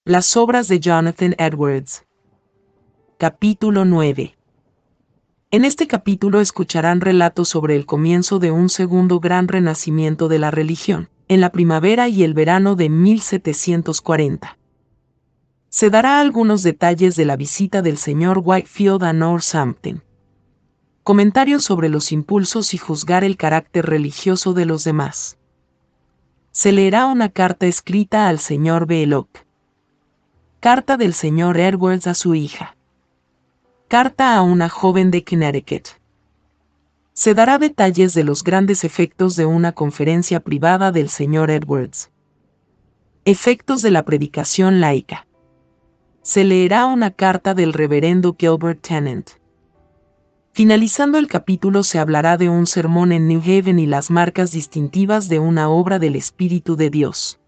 Las obras de Jonathan Edwards. Capítulo 9. En este capítulo escucharán relatos sobre el comienzo de un segundo gran renacimiento de la religión, en la primavera y el verano de 1740. Se dará algunos detalles de la visita del señor Whitefield a Northampton. Comentarios sobre los impulsos y juzgar el carácter religioso de los demás. Se leerá una carta escrita al señor Belloc. Carta del señor Edwards a su hija. Carta a una joven de Connecticut. Se dará detalles de los grandes efectos de una conferencia privada del señor Edwards. Efectos de la predicación laica. Se leerá una carta del reverendo Gilbert Tennant. Finalizando el capítulo se hablará de un sermón en New Haven y las marcas distintivas de una obra del Espíritu de Dios.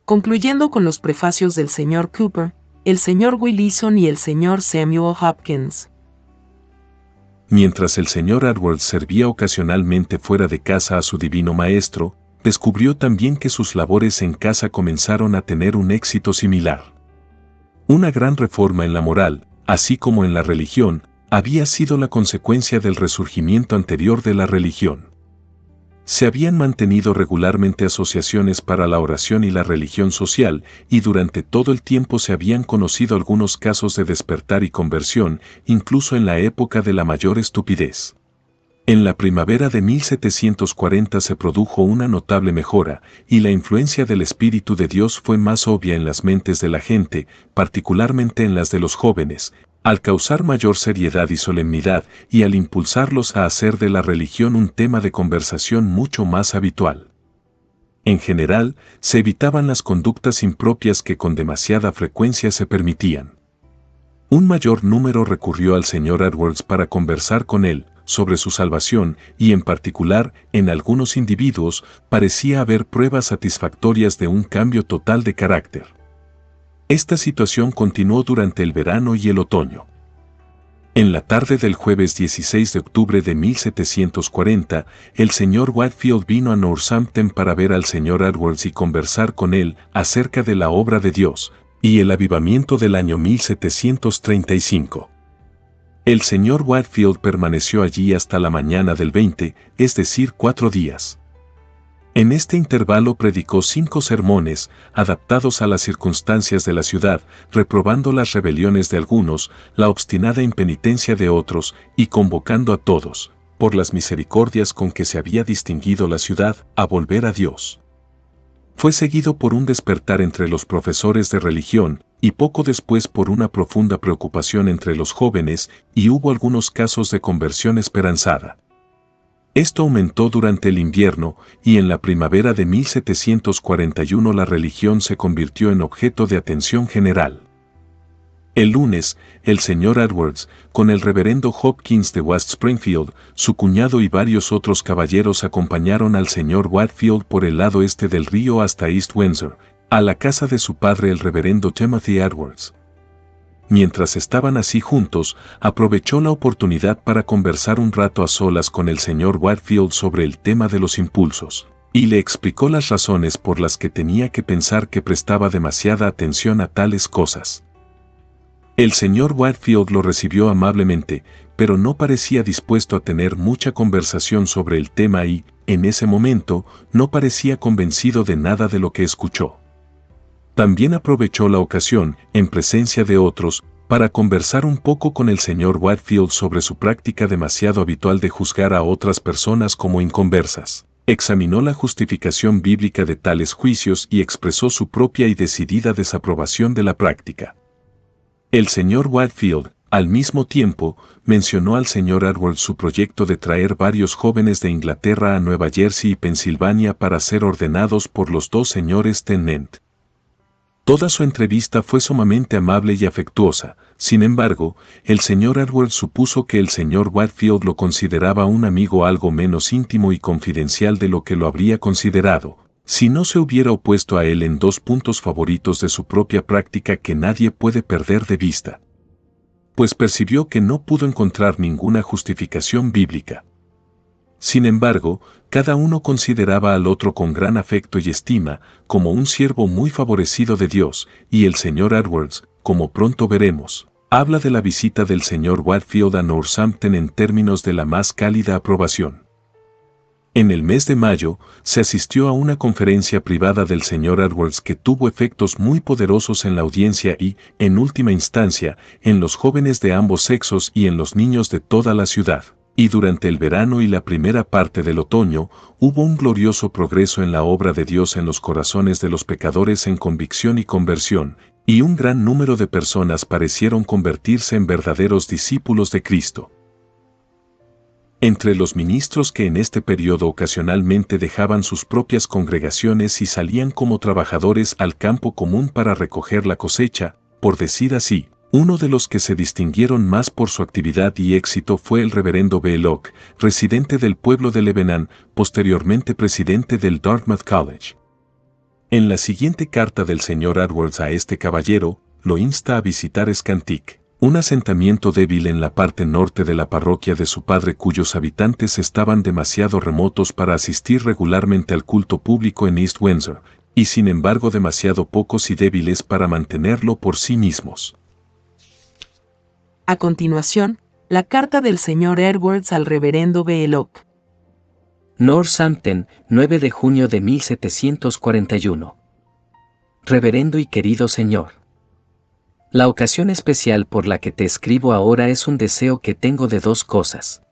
Concluyendo con los prefacios del señor Cooper, el señor Willison y el señor Samuel Hopkins. Mientras el señor Edwards servía ocasionalmente fuera de casa a su divino maestro, descubrió también que sus labores en casa comenzaron a tener un éxito similar. Una gran reforma en la moral, así como en la religión, había sido la consecuencia del resurgimiento anterior de la religión. Se habían mantenido regularmente asociaciones para la oración y la religión social, y durante todo el tiempo se habían conocido algunos casos de despertar y conversión, incluso en la época de la mayor estupidez. En la primavera de 1740 se produjo una notable mejora, y la influencia del Espíritu de Dios fue más obvia en las mentes de la gente, particularmente en las de los jóvenes, al causar mayor seriedad y solemnidad, y al impulsarlos a hacer de la religión un tema de conversación mucho más habitual. En general, se evitaban las conductas impropias que con demasiada frecuencia se permitían. Un mayor número recurrió al señor Edwards para conversar con él sobre su salvación, y en particular, en algunos individuos, parecía haber pruebas satisfactorias de un cambio total de carácter. Esta situación continuó durante el verano y el otoño. En la tarde del jueves 16 de octubre de 1740, el señor Whitefield vino a Northampton para ver al señor Edwards y conversar con él acerca de la obra de Dios y el avivamiento del año 1735. El señor Whitefield permaneció allí hasta la mañana del 20, es decir, 4 días. En este intervalo predicó 5 sermones, adaptados a las circunstancias de la ciudad, reprobando las rebeliones de algunos, la obstinada impenitencia de otros, y convocando a todos, por las misericordias con que se había distinguido la ciudad, a volver a Dios. Fue seguido por un despertar entre los profesores de religión, y poco después por una profunda preocupación entre los jóvenes, y hubo algunos casos de conversión esperanzada. Esto aumentó durante el invierno, y en la primavera de 1741 la religión se convirtió en objeto de atención general. El lunes, el señor Edwards, con el reverendo Hopkins de West Springfield, su cuñado y varios otros caballeros acompañaron al señor Whitefield por el lado este del río hasta East Windsor, a la casa de su padre el reverendo Timothy Edwards. Mientras estaban así juntos, aprovechó la oportunidad para conversar un rato a solas con el señor Whitefield sobre el tema de los impulsos, y le explicó las razones por las que tenía que pensar que prestaba demasiada atención a tales cosas. El señor Whitefield lo recibió amablemente, pero no parecía dispuesto a tener mucha conversación sobre el tema y, en ese momento, no parecía convencido de nada de lo que escuchó. También aprovechó la ocasión, en presencia de otros, para conversar un poco con el señor Whitefield sobre su práctica demasiado habitual de juzgar a otras personas como inconversas. Examinó la justificación bíblica de tales juicios y expresó su propia y decidida desaprobación de la práctica. El señor Whitefield, al mismo tiempo, mencionó al señor Edwards su proyecto de traer varios jóvenes de Inglaterra a Nueva Jersey y Pensilvania para ser ordenados por los 2 señores Tennant. Toda su entrevista fue sumamente amable y afectuosa. Sin embargo, el señor Edwards supuso que el señor Whitefield lo consideraba un amigo algo menos íntimo y confidencial de lo que lo habría considerado, si no se hubiera opuesto a él en 2 puntos favoritos de su propia práctica que nadie puede perder de vista. Pues percibió que no pudo encontrar ninguna justificación bíblica. Sin embargo, cada uno consideraba al otro con gran afecto y estima, como un siervo muy favorecido de Dios, y el señor Edwards, como pronto veremos, habla de la visita del señor Whitefield a Northampton en términos de la más cálida aprobación. En el mes de mayo, se asistió a una conferencia privada del señor Edwards que tuvo efectos muy poderosos en la audiencia y, en última instancia, en los jóvenes de ambos sexos y en los niños de toda la ciudad. Y durante el verano y la primera parte del otoño, hubo un glorioso progreso en la obra de Dios en los corazones de los pecadores en convicción y conversión, y un gran número de personas parecieron convertirse en verdaderos discípulos de Cristo. Entre los ministros que en este periodo ocasionalmente dejaban sus propias congregaciones y salían como trabajadores al campo común para recoger la cosecha, por decir así, uno de los que se distinguieron más por su actividad y éxito fue el reverendo B. Locke, residente del pueblo de Lebanon, posteriormente presidente del Dartmouth College. En la siguiente carta del señor Edwards a este caballero, lo insta a visitar Scantic, un asentamiento débil en la parte norte de la parroquia de su padre cuyos habitantes estaban demasiado remotos para asistir regularmente al culto público en East Windsor, y sin embargo demasiado pocos y débiles para mantenerlo por sí mismos. A continuación, la carta del señor Edwards al reverendo B. Locke. Northampton, 9 de junio de 1741. Reverendo y querido señor. La ocasión especial por la que te escribo ahora es un deseo que tengo de dos cosas.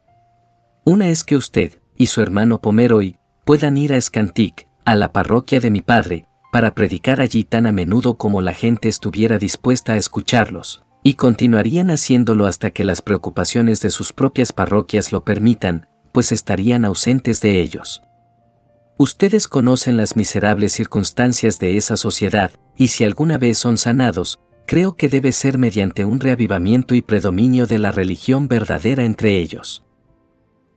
Una es que usted y su hermano Pomeroy puedan ir a Scantic, a la parroquia de mi padre, para predicar allí tan a menudo como la gente estuviera dispuesta a escucharlos, y continuarían haciéndolo hasta que las preocupaciones de sus propias parroquias lo permitan, pues estarían ausentes de ellos. Ustedes conocen las miserables circunstancias de esa sociedad, y si alguna vez son sanados, creo que debe ser mediante un reavivamiento y predominio de la religión verdadera entre ellos.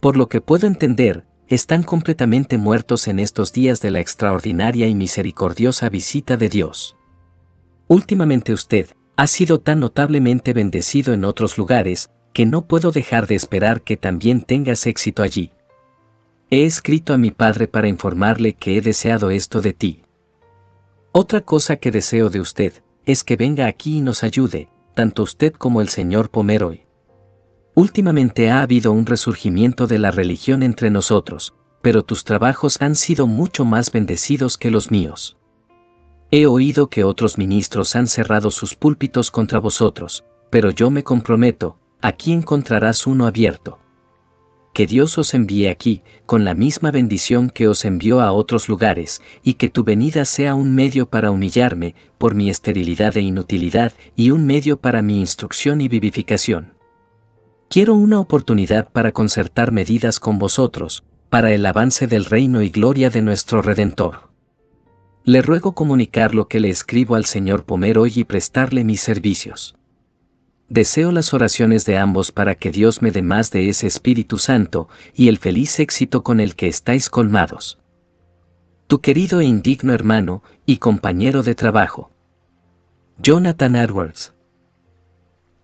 Por lo que puedo entender, están completamente muertos en estos días de la extraordinaria y misericordiosa visita de Dios. Últimamente usted ha sido tan notablemente bendecido en otros lugares, que no puedo dejar de esperar que también tengas éxito allí. He escrito a mi padre para informarle que he deseado esto de ti. Otra cosa que deseo de usted es que venga aquí y nos ayude, tanto usted como el señor Pomeroy. Últimamente ha habido un resurgimiento de la religión entre nosotros, pero tus trabajos han sido mucho más bendecidos que los míos. He oído que otros ministros han cerrado sus púlpitos contra vosotros, pero yo me comprometo, aquí encontrarás uno abierto. Que Dios os envíe aquí, con la misma bendición que os envió a otros lugares, y que tu venida sea un medio para humillarme, por mi esterilidad e inutilidad, y un medio para mi instrucción y vivificación. Quiero una oportunidad para concertar medidas con vosotros, para el avance del reino y gloria de nuestro Redentor. Le ruego comunicar lo que le escribo al señor Pomeroy y prestarle mis servicios. Deseo las oraciones de ambos para que Dios me dé más de ese Espíritu Santo y el feliz éxito con el que estáis colmados. Tu querido e indigno hermano y compañero de trabajo, Jonathan Edwards.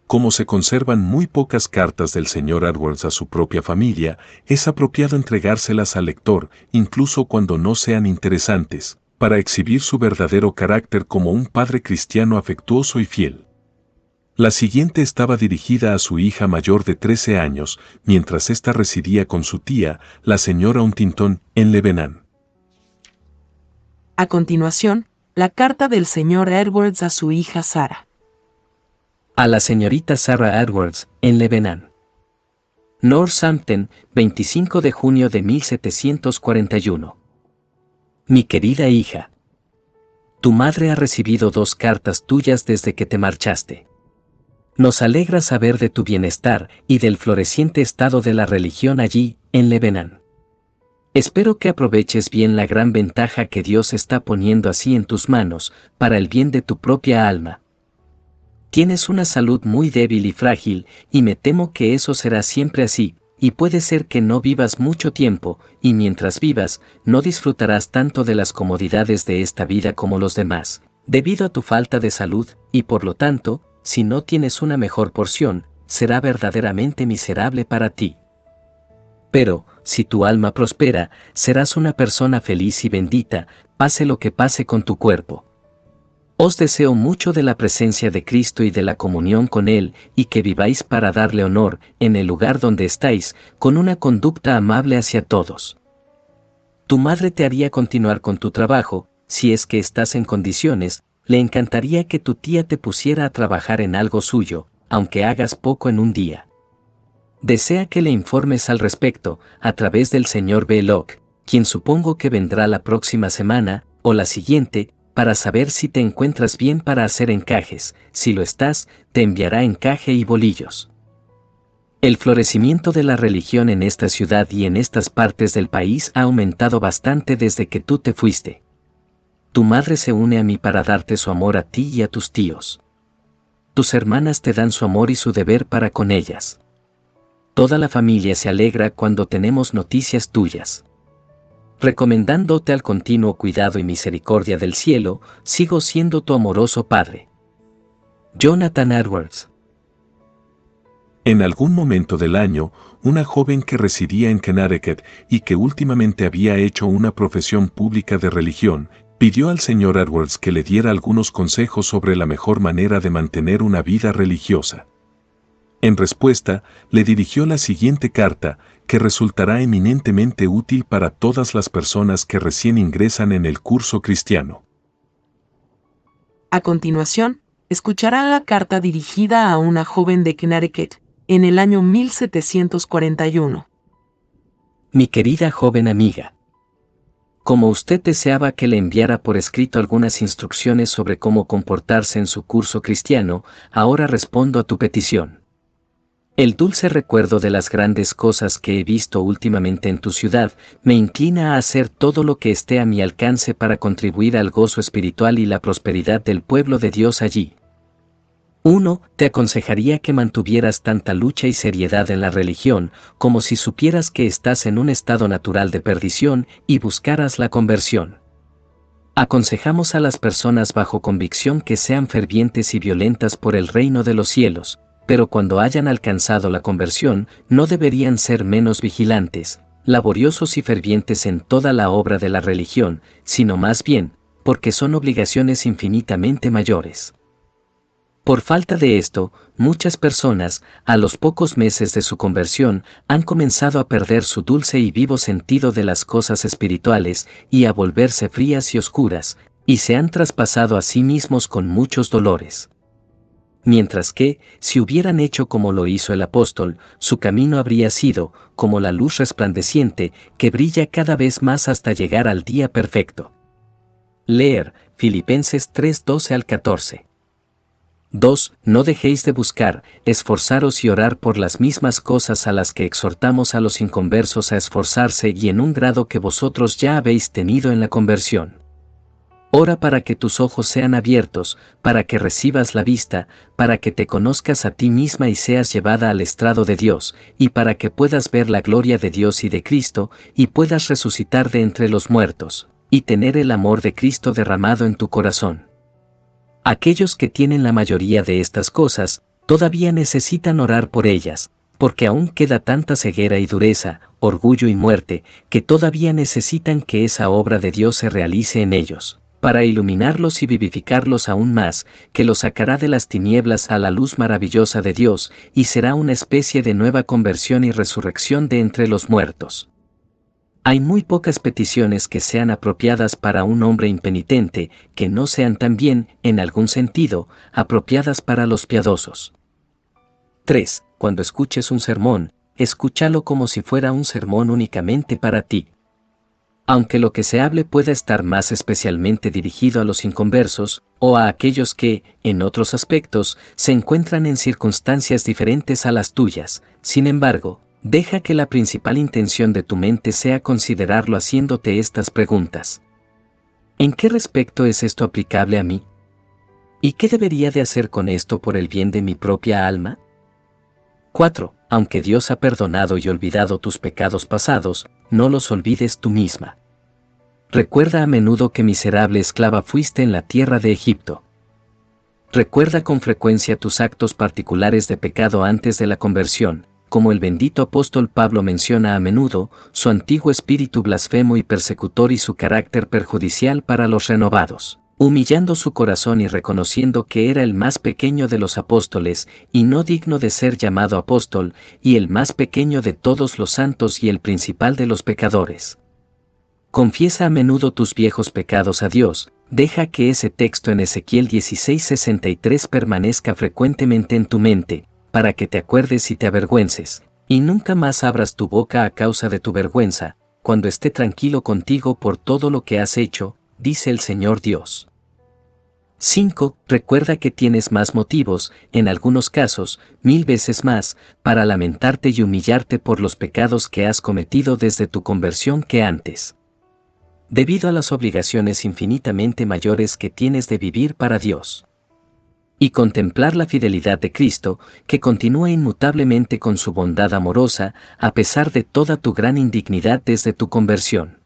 Como se conservan muy pocas cartas del señor Edwards a su propia familia, es apropiado entregárselas al lector, incluso cuando no sean interesantes, para exhibir su verdadero carácter como un padre cristiano afectuoso y fiel. La siguiente estaba dirigida a su hija mayor de 13 años, mientras ésta residía con su tía, la señora Huntington, en Lebanon. A continuación, la carta del señor Edwards a su hija Sarah. A la señorita Sarah Edwards, en Lebanon. Northampton, 25 de junio de 1741. Mi querida hija. Tu madre ha recibido 2 cartas tuyas desde que te marchaste. Nos alegra saber de tu bienestar y del floreciente estado de la religión allí, en Lebanon. Espero que aproveches bien la gran ventaja que Dios está poniendo así en tus manos, para el bien de tu propia alma. Tienes una salud muy débil y frágil, y me temo que eso será siempre así, y puede ser que no vivas mucho tiempo, y mientras vivas, no disfrutarás tanto de las comodidades de esta vida como los demás, debido a tu falta de salud, y por lo tanto, si no tienes una mejor porción, será verdaderamente miserable para ti. Pero, si tu alma prospera, serás una persona feliz y bendita, pase lo que pase con tu cuerpo. Os deseo mucho de la presencia de Cristo y de la comunión con Él, y que viváis para darle honor, en el lugar donde estáis, con una conducta amable hacia todos. Tu madre te haría continuar con tu trabajo, si es que estás en condiciones, le encantaría que tu tía te pusiera a trabajar en algo suyo, aunque hagas poco en un día. Desea que le informes al respecto, a través del señor B. Locke, quien supongo que vendrá la próxima semana, o la siguiente, para saber si te encuentras bien para hacer encajes. Si lo estás, te enviará encaje y bolillos. El florecimiento de la religión en esta ciudad y en estas partes del país ha aumentado bastante desde que tú te fuiste. Tu madre se une a mí para darte su amor a ti y a tus tíos. Tus hermanas te dan su amor y su deber para con ellas. Toda la familia se alegra cuando tenemos noticias tuyas. Recomendándote al continuo cuidado y misericordia del cielo, sigo siendo tu amoroso padre. Jonathan Edwards. En algún momento del año, una joven que residía en Connecticut y que últimamente había hecho una profesión pública de religión, pidió al señor Edwards que le diera algunos consejos sobre la mejor manera de mantener una vida religiosa. En respuesta, le dirigió la siguiente carta, que resultará eminentemente útil para todas las personas que recién ingresan en el curso cristiano. A continuación, escuchará la carta dirigida a una joven de Connecticut, en el año 1741. Mi querida joven amiga. Como usted deseaba que le enviara por escrito algunas instrucciones sobre cómo comportarse en su curso cristiano, ahora respondo a tu petición. El dulce recuerdo de las grandes cosas que he visto últimamente en tu ciudad me inclina a hacer todo lo que esté a mi alcance para contribuir al gozo espiritual y la prosperidad del pueblo de Dios allí. 1. Te aconsejaría que mantuvieras tanta lucha y seriedad en la religión como si supieras que estás en un estado natural de perdición y buscaras la conversión. Aconsejamos a las personas bajo convicción que sean fervientes y violentas por el reino de los cielos, pero cuando hayan alcanzado la conversión, no deberían ser menos vigilantes, laboriosos y fervientes en toda la obra de la religión, sino más bien, porque son obligaciones infinitamente mayores. Por falta de esto, muchas personas, a los pocos meses de su conversión, han comenzado a perder su dulce y vivo sentido de las cosas espirituales y a volverse frías y oscuras, y se han traspasado a sí mismos con muchos dolores. Mientras que, si hubieran hecho como lo hizo el apóstol, su camino habría sido, como la luz resplandeciente, que brilla cada vez más hasta llegar al día perfecto. Leer, Filipenses 3:12 al 14. 2. No dejéis de buscar, esforzaros y orar por las mismas cosas a las que exhortamos a los inconversos a esforzarse y en un grado que vosotros ya habéis tenido en la conversión. Ora para que tus ojos sean abiertos, para que recibas la vista, para que te conozcas a ti misma y seas llevada al estrado de Dios, y para que puedas ver la gloria de Dios y de Cristo, y puedas resucitar de entre los muertos, y tener el amor de Cristo derramado en tu corazón. Aquellos que tienen la mayoría de estas cosas, todavía necesitan orar por ellas, porque aún queda tanta ceguera y dureza, orgullo y muerte, que todavía necesitan que esa obra de Dios se realice en ellos, para iluminarlos y vivificarlos aún más, que los sacará de las tinieblas a la luz maravillosa de Dios, y será una especie de nueva conversión y resurrección de entre los muertos. Hay muy pocas peticiones que sean apropiadas para un hombre impenitente, que no sean también, en algún sentido, apropiadas para los piadosos. 3. Cuando escuches un sermón, escúchalo como si fuera un sermón únicamente para ti. Aunque lo que se hable pueda estar más especialmente dirigido a los inconversos, o a aquellos que, en otros aspectos, se encuentran en circunstancias diferentes a las tuyas, sin embargo, deja que la principal intención de tu mente sea considerarlo haciéndote estas preguntas. ¿En qué respecto es esto aplicable a mí? ¿Y qué debería de hacer con esto por el bien de mi propia alma? 4. Aunque Dios ha perdonado y olvidado tus pecados pasados, no los olvides tú misma. Recuerda a menudo que miserable esclava fuiste en la tierra de Egipto. Recuerda con frecuencia tus actos particulares de pecado antes de la conversión, como el bendito apóstol Pablo menciona a menudo, su antiguo espíritu blasfemo y persecutor y su carácter perjudicial para los renovados, humillando su corazón y reconociendo que era el más pequeño de los apóstoles, y no digno de ser llamado apóstol, y el más pequeño de todos los santos y el principal de los pecadores. Confiesa a menudo tus viejos pecados a Dios, deja que ese texto en Ezequiel 16:63 permanezca frecuentemente en tu mente, para que te acuerdes y te avergüences, y nunca más abras tu boca a causa de tu vergüenza, cuando esté tranquilo contigo por todo lo que has hecho, dice el Señor Dios. 5. Recuerda que tienes más motivos, en algunos casos, 1000 veces más, para lamentarte y humillarte por los pecados que has cometido desde tu conversión que antes. Debido a las obligaciones infinitamente mayores que tienes de vivir para Dios. Y contemplar la fidelidad de Cristo, que continúa inmutablemente con su bondad amorosa, a pesar de toda tu gran indignidad desde tu conversión.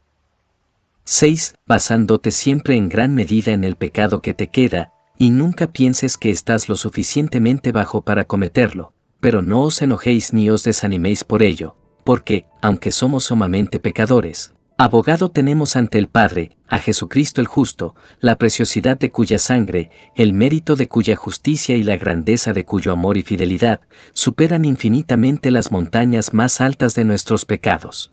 6. Basándote siempre en gran medida en el pecado que te queda, y nunca pienses que estás lo suficientemente bajo para cometerlo, pero no os enojéis ni os desaniméis por ello, porque, aunque somos sumamente pecadores, abogado tenemos ante el Padre, a Jesucristo el justo, la preciosidad de cuya sangre, el mérito de cuya justicia y la grandeza de cuyo amor y fidelidad, superan infinitamente las montañas más altas de nuestros pecados.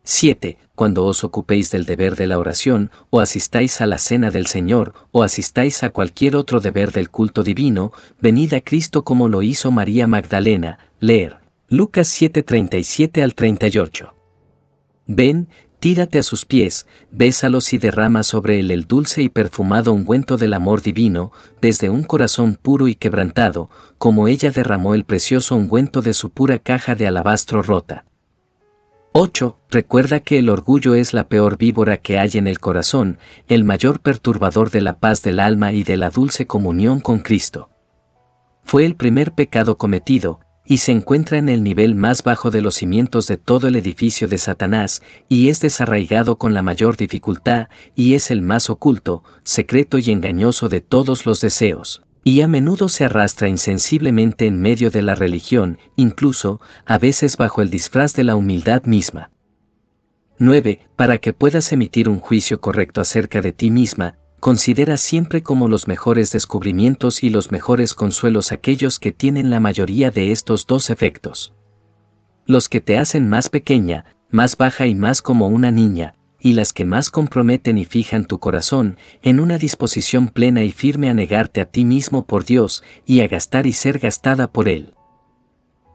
7. Cuando os ocupéis del deber de la oración, o asistáis a la cena del Señor, o asistáis a cualquier otro deber del culto divino, venid a Cristo como lo hizo María Magdalena, leer. Lucas 7:37 al 38. Ven, tírate a sus pies, bésalos y derrama sobre él el dulce y perfumado ungüento del amor divino, desde un corazón puro y quebrantado, como ella derramó el precioso ungüento de su pura caja de alabastro rota. 8. Recuerda que el orgullo es la peor víbora que hay en el corazón, el mayor perturbador de la paz del alma y de la dulce comunión con Cristo. Fue el primer pecado cometido, y se encuentra en el nivel más bajo de los cimientos de todo el edificio de Satanás, y es desarraigado con la mayor dificultad, y es el más oculto, secreto y engañoso de todos los deseos, y a menudo se arrastra insensiblemente en medio de la religión, incluso, a veces bajo el disfraz de la humildad misma. 9. Para que puedas emitir un juicio correcto acerca de ti misma, considera siempre como los mejores descubrimientos y los mejores consuelos aquellos que tienen la mayoría de estos dos efectos. Los que te hacen más pequeña, más baja y más como una niña, y las que más comprometen y fijan tu corazón en una disposición plena y firme a negarte a ti mismo por Dios y a gastar y ser gastada por Él.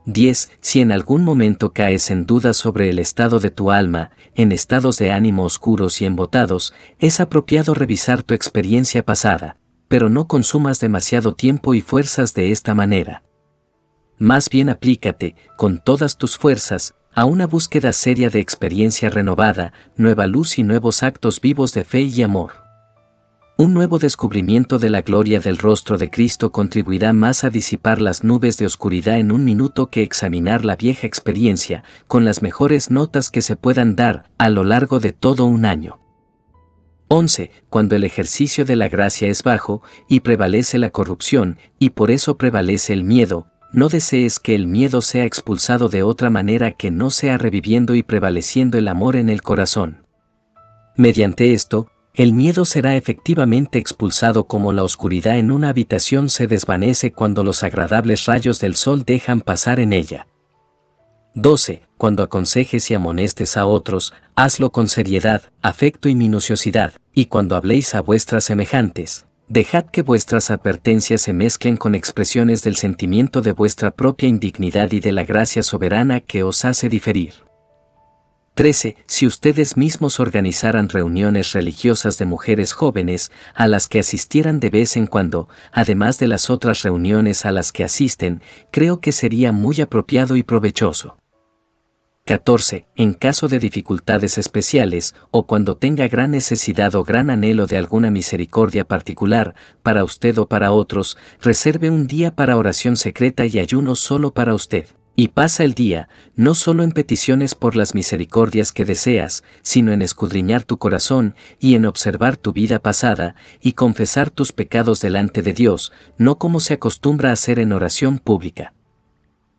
10. Si en algún momento caes en dudas sobre el estado de tu alma, en estados de ánimo oscuros y embotados, es apropiado revisar tu experiencia pasada, pero no consumas demasiado tiempo y fuerzas de esta manera. Más bien aplícate, con todas tus fuerzas, a una búsqueda seria de experiencia renovada, nueva luz y nuevos actos vivos de fe y amor. Un nuevo descubrimiento de la gloria del rostro de Cristo contribuirá más a disipar las nubes de oscuridad en un minuto que examinar la vieja experiencia, con las mejores notas que se puedan dar, a lo largo de todo un año. 11. Cuando el ejercicio de la gracia es bajo, y prevalece la corrupción, y por eso prevalece el miedo, no desees que el miedo sea expulsado de otra manera que no sea reviviendo y prevaleciendo el amor en el corazón. Mediante esto, el miedo será efectivamente expulsado como la oscuridad en una habitación se desvanece cuando los agradables rayos del sol dejan pasar en ella. 12. Cuando aconsejes y amonestes a otros, hazlo con seriedad, afecto y minuciosidad, y cuando habléis a vuestras semejantes, dejad que vuestras advertencias se mezclen con expresiones del sentimiento de vuestra propia indignidad y de la gracia soberana que os hace diferir. 13. Si ustedes mismos organizaran reuniones religiosas de mujeres jóvenes, a las que asistieran de vez en cuando, además de las otras reuniones a las que asisten, creo que sería muy apropiado y provechoso. 14. En caso de dificultades especiales, o cuando tenga gran necesidad o gran anhelo de alguna misericordia particular, para usted o para otros, reserve un día para oración secreta y ayuno solo para usted. Y pasa el día, no solo en peticiones por las misericordias que deseas, sino en escudriñar tu corazón, y en observar tu vida pasada, y confesar tus pecados delante de Dios, no como se acostumbra a hacer en oración pública.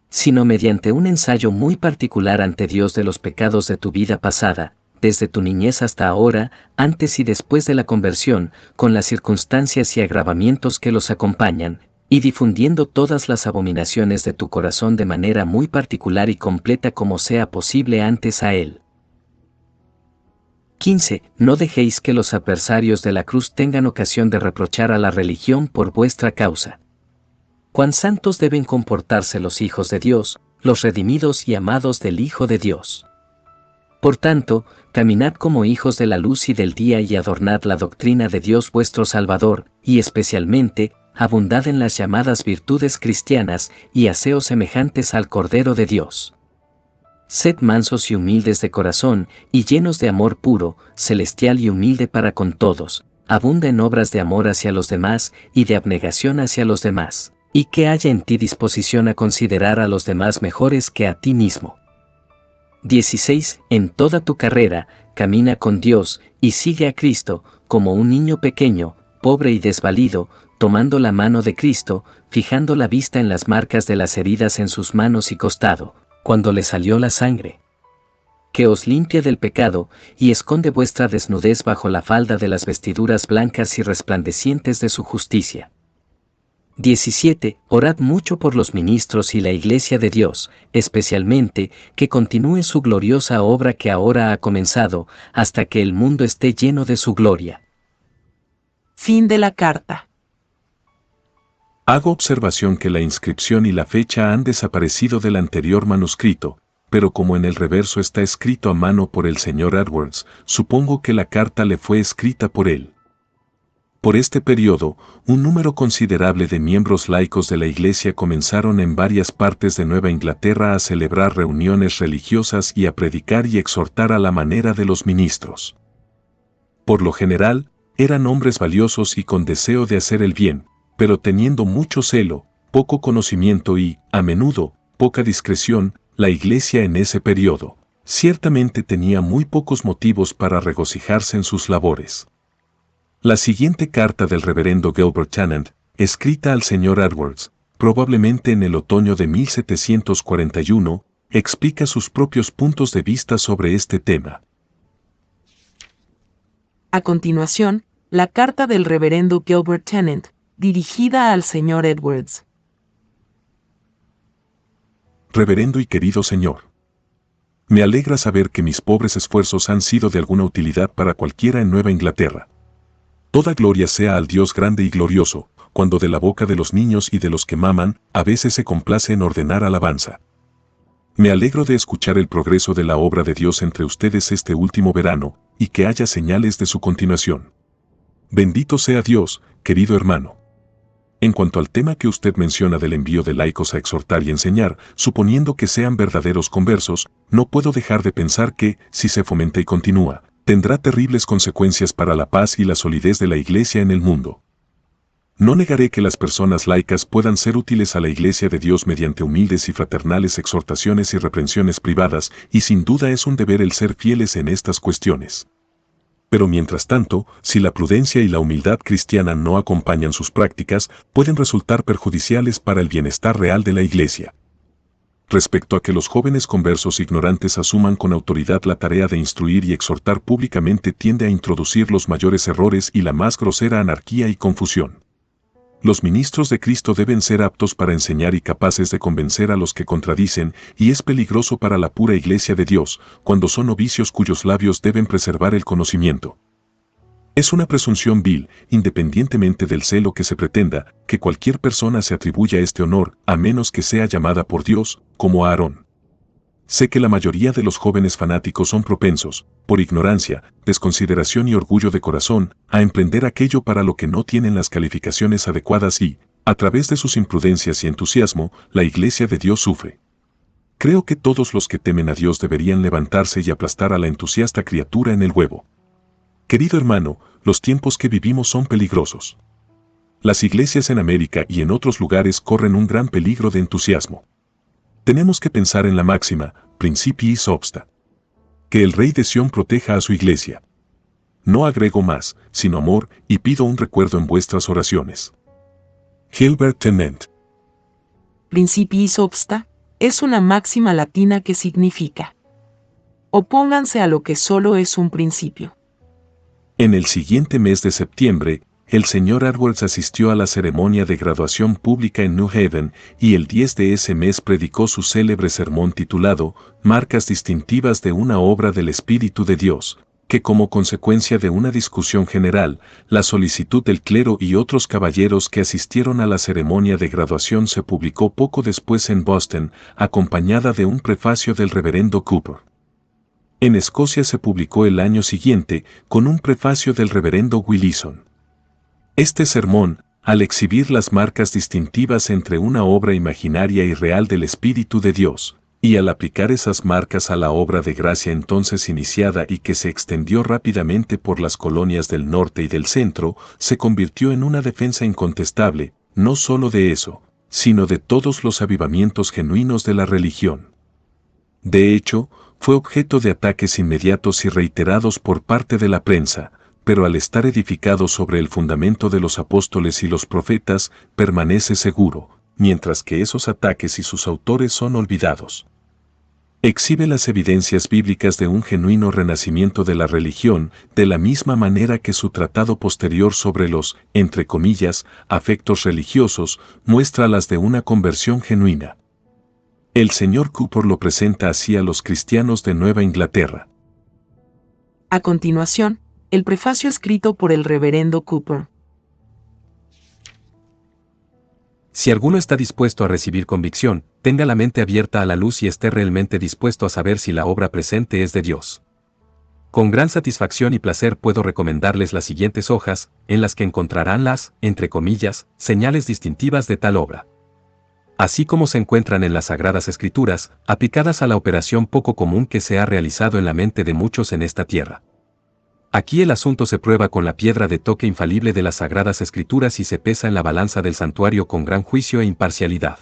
sino mediante un ensayo muy particular ante Dios de los pecados de tu vida pasada, desde tu niñez hasta ahora, antes y después de la conversión, con las circunstancias y agravamientos que los acompañan, y difundiendo todas las abominaciones de tu corazón de manera muy particular y completa como sea posible antes a Él. 15. No dejéis que los adversarios de la cruz tengan ocasión de reprochar a la religión por vuestra causa. Cuán santos deben comportarse los hijos de Dios, los redimidos y amados del Hijo de Dios. Por tanto, caminad como hijos de la luz y del día y adornad la doctrina de Dios vuestro Salvador, y especialmente, abundad en las llamadas virtudes cristianas y aseos semejantes al Cordero de Dios. Sed mansos y humildes de corazón, y llenos de amor puro, celestial y humilde para con todos, abunda en obras de amor hacia los demás y de abnegación hacia los demás, y que haya en ti disposición a considerar a los demás mejores que a ti mismo. 16. En toda tu carrera, camina con Dios, y sigue a Cristo, como un niño pequeño, pobre y desvalido, tomando la mano de Cristo, fijando la vista en las marcas de las heridas en sus manos y costado, cuando le salió la sangre. Que os limpia del pecado, y esconde vuestra desnudez bajo la falda de las vestiduras blancas y resplandecientes de su justicia. 17. Orad mucho por los ministros y la Iglesia de Dios, especialmente, que continúe su gloriosa obra que ahora ha comenzado, hasta que el mundo esté lleno de su gloria. Fin de la carta. Hago observación que la inscripción y la fecha han desaparecido del anterior manuscrito, pero como en el reverso está escrito a mano por el señor Edwards, supongo que la carta le fue escrita por él. Por este periodo, un número considerable de miembros laicos de la Iglesia comenzaron en varias partes de Nueva Inglaterra a celebrar reuniones religiosas y a predicar y exhortar a la manera de los ministros. Por lo general, eran hombres valiosos y con deseo de hacer el bien, pero teniendo mucho celo, poco conocimiento y, a menudo, poca discreción, la Iglesia en ese periodo, ciertamente tenía muy pocos motivos para regocijarse en sus labores. La siguiente carta del reverendo Gilbert Tennant, escrita al señor Edwards, probablemente en el otoño de 1741, explica sus propios puntos de vista sobre este tema. A continuación, la carta del reverendo Gilbert Tennant, dirigida al señor Edwards. Reverendo y querido señor, me alegra saber que mis pobres esfuerzos han sido de alguna utilidad para cualquiera en Nueva Inglaterra. Toda gloria sea al Dios grande y glorioso, cuando de la boca de los niños y de los que maman, a veces se complace en ordenar alabanza. Me alegro de escuchar el progreso de la obra de Dios entre ustedes este último verano, y que haya señales de su continuación. Bendito sea Dios, querido hermano. En cuanto al tema que usted menciona del envío de laicos a exhortar y enseñar, suponiendo que sean verdaderos conversos, no puedo dejar de pensar que, si se fomenta y continúa, tendrá terribles consecuencias para la paz y la solidez de la Iglesia en el mundo. No negaré que las personas laicas puedan ser útiles a la Iglesia de Dios mediante humildes y fraternales exhortaciones y reprensiones privadas, y sin duda es un deber el ser fieles en estas cuestiones. Pero mientras tanto, si la prudencia y la humildad cristiana no acompañan sus prácticas, pueden resultar perjudiciales para el bienestar real de la Iglesia. Respecto a que los jóvenes conversos ignorantes asuman con autoridad la tarea de instruir y exhortar públicamente, tiende a introducir los mayores errores y la más grosera anarquía y confusión. Los ministros de Cristo deben ser aptos para enseñar y capaces de convencer a los que contradicen, y es peligroso para la pura Iglesia de Dios, cuando son novicios cuyos labios deben preservar el conocimiento. Es una presunción vil, independientemente del celo que se pretenda, que cualquier persona se atribuya este honor, a menos que sea llamada por Dios, como Aarón. Sé que la mayoría de los jóvenes fanáticos son propensos, por ignorancia, desconsideración y orgullo de corazón, a emprender aquello para lo que no tienen las calificaciones adecuadas y, a través de sus imprudencias y entusiasmo, la Iglesia de Dios sufre. Creo que todos los que temen a Dios deberían levantarse y aplastar a la entusiasta criatura en el huevo. Querido hermano, los tiempos que vivimos son peligrosos. Las iglesias en América y en otros lugares corren un gran peligro de entusiasmo. Tenemos que pensar en la máxima, principiis obsta. Que el Rey de Sión proteja a su iglesia. No agrego más, sino amor, y pido un recuerdo en vuestras oraciones. Gilbert Tennant. Principiis obsta, Es una máxima latina que significa: opónganse a lo que solo es un principio. En el siguiente mes de septiembre, el señor Edwards asistió a la ceremonia de graduación pública en New Haven y el 10 de ese mes predicó su célebre sermón titulado Marcas distintivas de una obra del Espíritu de Dios, que como consecuencia de una discusión general, la solicitud del clero y otros caballeros que asistieron a la ceremonia de graduación se publicó poco después en Boston, acompañada de un prefacio del reverendo Cooper. En Escocia se publicó el año siguiente, con un prefacio del reverendo Willison. Este sermón, al exhibir las marcas distintivas entre una obra imaginaria y real del Espíritu de Dios, y al aplicar esas marcas a la obra de gracia entonces iniciada y que se extendió rápidamente por las colonias del norte y del centro, se convirtió en una defensa incontestable, no solo de eso, sino de todos los avivamientos genuinos de la religión. De hecho, fue objeto de ataques inmediatos y reiterados por parte de la prensa, pero al estar edificado sobre el fundamento de los apóstoles y los profetas, permanece seguro, mientras que esos ataques y sus autores son olvidados. Exhibe las evidencias bíblicas de un genuino renacimiento de la religión, de la misma manera que su tratado posterior sobre los, entre comillas, afectos religiosos, muestra las de una conversión genuina. El señor Cooper lo presenta así a los cristianos de Nueva Inglaterra. A continuación, el prefacio escrito por el reverendo Cooper. Si alguno está dispuesto a recibir convicción, tenga la mente abierta a la luz y esté realmente dispuesto a saber si la obra presente es de Dios. Con gran satisfacción y placer puedo recomendarles las siguientes hojas, en las que encontrarán las, entre comillas, señales distintivas de tal obra. Así como se encuentran en las Sagradas Escrituras, aplicadas a la operación poco común que se ha realizado en la mente de muchos en esta tierra. Aquí el asunto se prueba con la piedra de toque infalible de las Sagradas Escrituras y se pesa en la balanza del santuario con gran juicio e imparcialidad.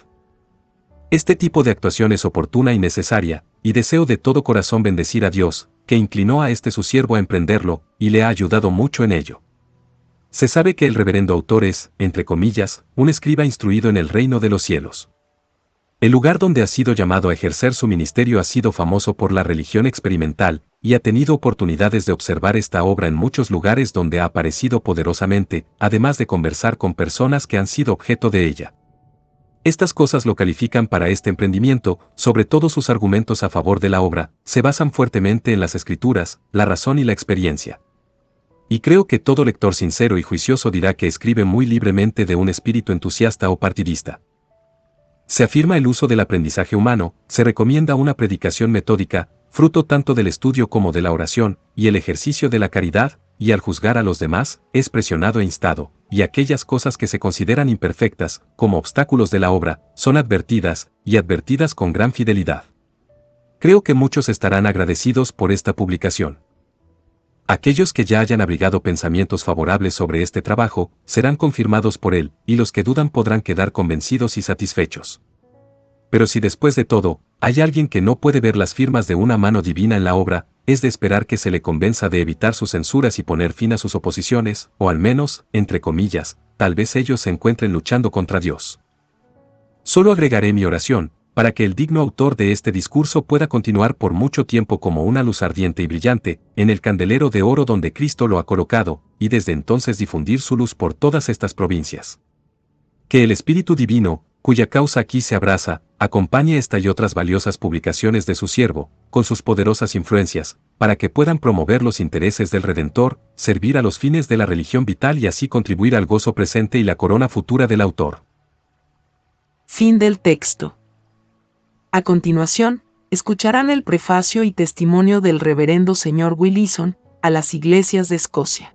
Este tipo de actuación es oportuna y necesaria, y deseo de todo corazón bendecir a Dios, que inclinó a este su siervo a emprenderlo, y le ha ayudado mucho en ello. Se sabe que el reverendo autor es, entre comillas, un escriba instruido en el reino de los cielos. El lugar donde ha sido llamado a ejercer su ministerio ha sido famoso por la religión experimental, y ha tenido oportunidades de observar esta obra en muchos lugares donde ha aparecido poderosamente, además de conversar con personas que han sido objeto de ella. Estas cosas lo califican para este emprendimiento, sobre todo sus argumentos a favor de la obra, se basan fuertemente en las Escrituras, la razón y la experiencia. Y creo que todo lector sincero y juicioso dirá que escribe muy libremente de un espíritu entusiasta o partidista. Se afirma el uso del aprendizaje humano, se recomienda una predicación metódica, fruto tanto del estudio como de la oración, y el ejercicio de la caridad, y al juzgar a los demás, es presionado e instado, y aquellas cosas que se consideran imperfectas, como obstáculos de la obra, son advertidas, y advertidas con gran fidelidad. Creo que muchos estarán agradecidos por esta publicación. Aquellos que ya hayan abrigado pensamientos favorables sobre este trabajo, serán confirmados por él, y los que dudan podrán quedar convencidos y satisfechos. Pero si después de todo, hay alguien que no puede ver las firmas de una mano divina en la obra, es de esperar que se le convenza de evitar sus censuras y poner fin a sus oposiciones, o al menos, entre comillas, tal vez ellos se encuentren luchando contra Dios. Solo agregaré mi oración, para que el digno autor de este discurso pueda continuar por mucho tiempo como una luz ardiente y brillante, en el candelero de oro donde Cristo lo ha colocado, y desde entonces difundir su luz por todas estas provincias. Que el Espíritu Divino, cuya causa aquí se abraza, acompañe esta y otras valiosas publicaciones de su siervo, con sus poderosas influencias, para que puedan promover los intereses del Redentor, servir a los fines de la religión vital y así contribuir al gozo presente y la corona futura del autor. Fin del texto. A continuación, escucharán el prefacio y testimonio del reverendo señor Willison a las iglesias de Escocia.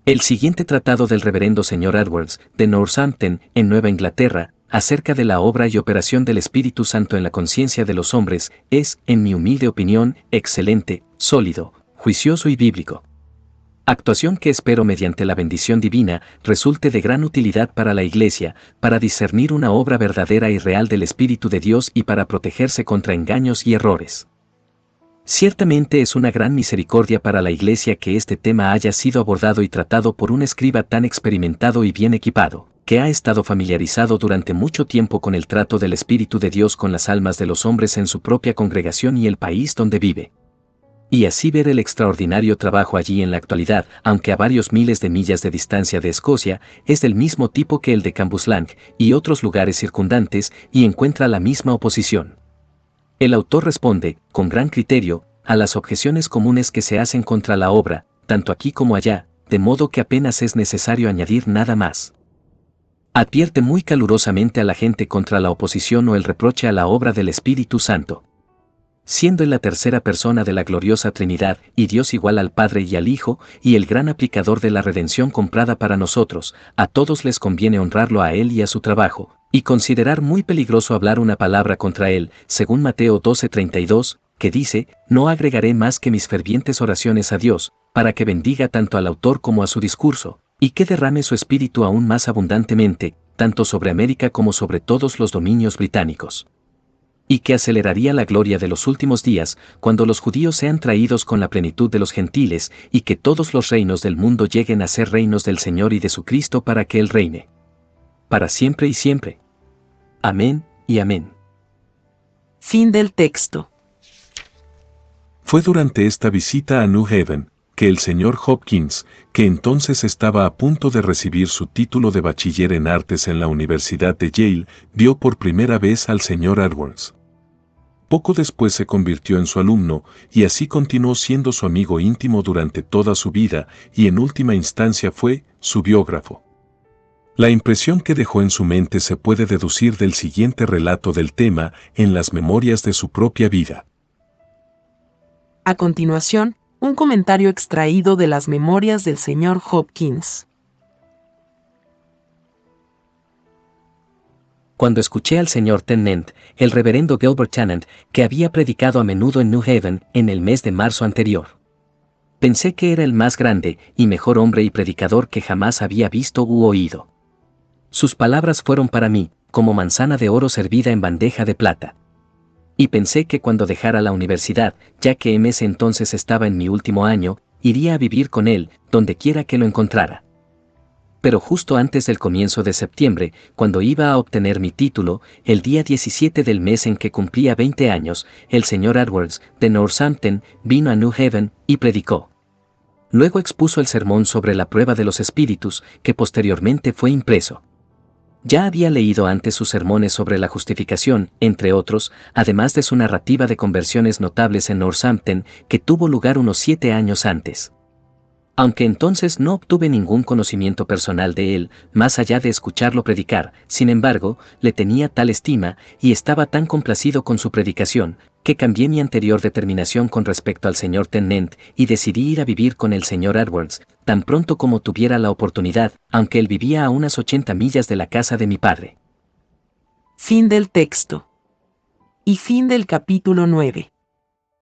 El siguiente tratado del reverendo señor Edwards, de Northampton, en Nueva Inglaterra, acerca de la obra y operación del Espíritu Santo en la conciencia de los hombres, es, en mi humilde opinión, excelente, sólido, juicioso y bíblico. Actuación que espero mediante la bendición divina, resulte de gran utilidad para la Iglesia, para discernir una obra verdadera y real del Espíritu de Dios y para protegerse contra engaños y errores. Ciertamente es una gran misericordia para la Iglesia que este tema haya sido abordado y tratado por un escriba tan experimentado y bien equipado. que ha estado familiarizado durante mucho tiempo con el trato del Espíritu de Dios con las almas de los hombres en su propia congregación y el país donde vive. Y así ver el extraordinario trabajo allí en la actualidad, aunque a varios miles de millas de distancia de Escocia, es del mismo tipo que el de Cambuslang y otros lugares circundantes, y encuentra la misma oposición. El autor responde, con gran criterio, a las objeciones comunes que se hacen contra la obra, tanto aquí como allá, de modo que apenas es necesario añadir nada más. Advierte muy calurosamente a la gente contra la oposición o el reproche a la obra del Espíritu Santo. Siendo en la tercera persona de la gloriosa Trinidad, y Dios igual al Padre y al Hijo, y el gran aplicador de la redención comprada para nosotros, a todos les conviene honrarlo a Él y a su trabajo, y considerar muy peligroso hablar una palabra contra Él, según Mateo 12:32, que dice, no agregaré más que mis fervientes oraciones a Dios, para que bendiga tanto al autor como a su discurso, y que derrame su espíritu aún más abundantemente, tanto sobre América como sobre todos los dominios británicos. Y que aceleraría la gloria de los últimos días, cuando los judíos sean traídos con la plenitud de los gentiles, y que todos los reinos del mundo lleguen a ser reinos del Señor y de su Cristo para que Él reine. Para siempre y siempre. Amén y amén. Fin del texto. Fue durante esta visita a New Haven, que el señor Hopkins, que entonces estaba a punto de recibir su título de bachiller en artes en la Universidad de Yale, vio por primera vez al señor Edwards. Poco después se convirtió en su alumno, y así continuó siendo su amigo íntimo durante toda su vida, y en última instancia fue su biógrafo. La impresión que dejó en su mente se puede deducir del siguiente relato del tema en las memorias de su propia vida. A continuación, un comentario extraído de las memorias del señor Hopkins. Cuando escuché al señor Tennant, el reverendo Gilbert Tennant, que había predicado a menudo en New Haven en el mes de marzo anterior, pensé que era el más grande y mejor hombre y predicador que jamás había visto u oído. Sus palabras fueron para mí, como manzana de oro servida en bandeja de plata. Y pensé que cuando dejara la universidad, ya que en ese entonces estaba en mi último año, iría a vivir con él, donde quiera que lo encontrara. Pero justo antes del comienzo de septiembre, cuando iba a obtener mi título, el día 17 del mes en que cumplía 20 años, el señor Edwards, de Northampton, vino a New Haven y predicó. Luego expuso el sermón sobre la prueba de los espíritus, que posteriormente fue impreso. Ya había leído antes sus sermones sobre la justificación, entre otros, además de su narrativa de conversiones notables en Northampton, que tuvo lugar unos 7 años antes. Aunque entonces no obtuve ningún conocimiento personal de él, más allá de escucharlo predicar, sin embargo, le tenía tal estima, y estaba tan complacido con su predicación, que cambié mi anterior determinación con respecto al señor Tennant, y decidí ir a vivir con el señor Edwards, tan pronto como tuviera la oportunidad, aunque él vivía a unas 80 millas de la casa de mi padre. Fin del texto. Y fin del capítulo 9.